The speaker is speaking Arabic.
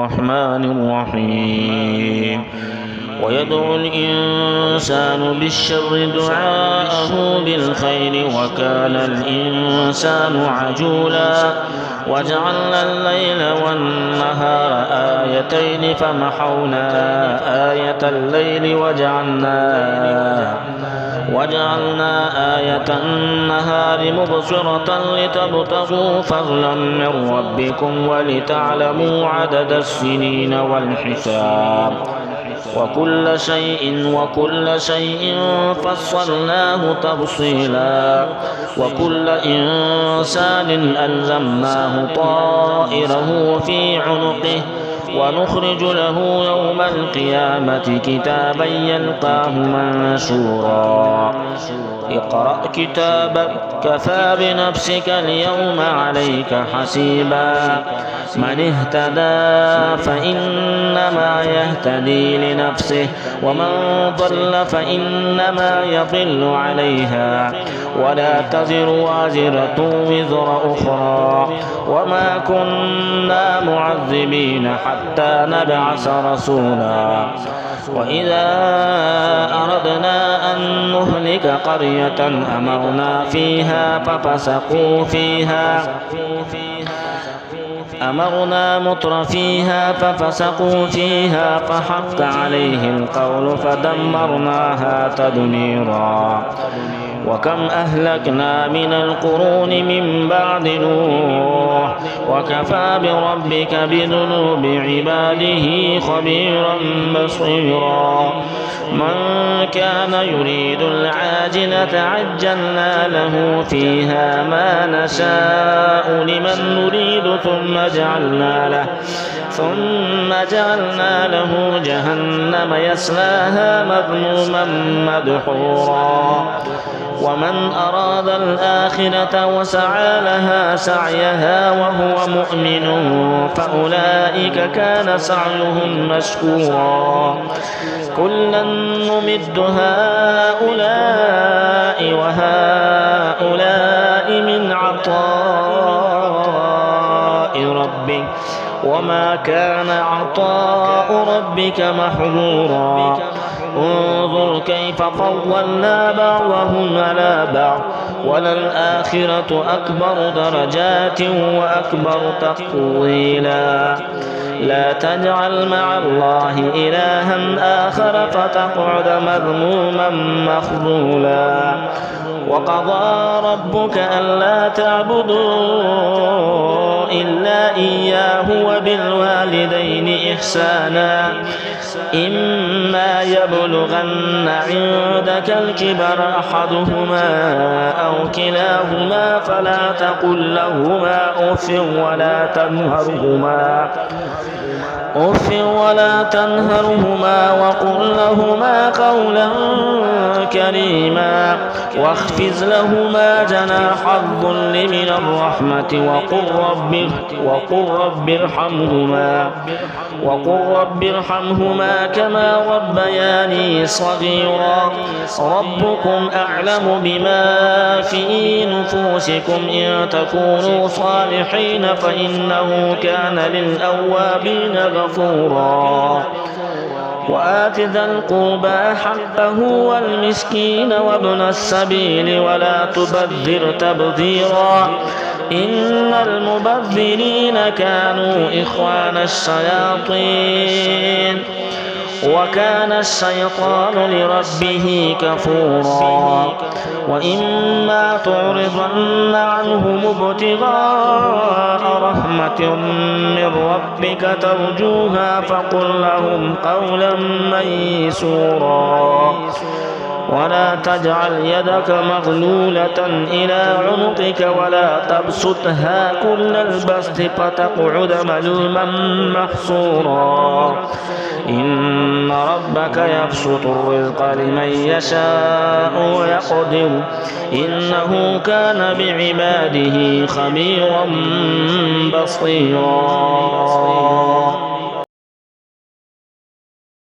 الرحمن الرحيم ويدعو الإنسان بالشر دعاءه بالخير وكان الإنسان عجولا وجعلنا الليل والنهار آيتين فمحونا آية الليل وجعلنا آية النهار مبصرة لتبتغوا فضلا من ربكم ولتعلموا عدد السنين والحساب وكل شيء فصلناه تفصيلا وكل إنسان ألزمناه طائره في عنقه ونخرج له يوم القيامة كتابا يلقاه منشورا اقرأ كتابك كفى بنفسك اليوم عليك حسيبا من اهتدى فإنما يهتدي لنفسه ومن ضل فإنما يضل عليها ولا تزر وازرة وزر أخرى وما كنا معذبين حتى نبعث رسولا وإذا أردنا أن نهلك قرية أمرنا متر فيها ففسقوا فيها فحق عليه القول فدمرناها تدميرا وكم أهلكنا من القرون من بعد نوح وكفى بربك بذنوب عباده خبيرا بصيرا من كان يريد العاجلة عجلنا له فيها ما نشاء لمن نريد ثم جعلنا له جهنم يصلاها مذموما مدحورا ومن أراد الآخرة وسعى لها سعيها وهو مؤمن فأولئك كان سعيهم مشكورا كلا نمد هؤلاء وهؤلاء من عطاء ربك وما كان عطاء ربك محظورا انظر كيف فضلنا بعضهم على بعض وللآخرة أكبر درجات وأكبر تفضيلا لا تجعل مع الله إلها آخر فتقعد مذموما مخذولا وقضى ربك ألا تعبدوا إلا إياه وبالوالدين إحسانا إما يبلغن عندك الكبر أحدهما أو كلاهما فلا تقل لهما أف ولا تنهرهما وقل لهما قولا كريما واخفض لهما جناح الذل من الرحمة وقل رب ارحمهما كما ربياني صغيرا ربكم أعلم بما في نفوسكم إن تكونوا صالحين فإنه كان للأوابين غفورا وآت ذا القربى حقه والمسكين وابن السبيل ولا تبذر تبذيرا إن المبذرين كانوا إخوان الشياطين وكان الشيطان لربه كفورا وإما تعرضن عنهم ابتغاء رحمة من ربك ترجوها فقل لهم قولا ميسورا ولا تجعل يدك مغلولة إلى عنقك ولا تبسطها كل البسط فتقعد ملوما محصورا إن ربك يبسط الرزق لمن يشاء ويقدر إنه كان بعباده خبيرا بصيرا.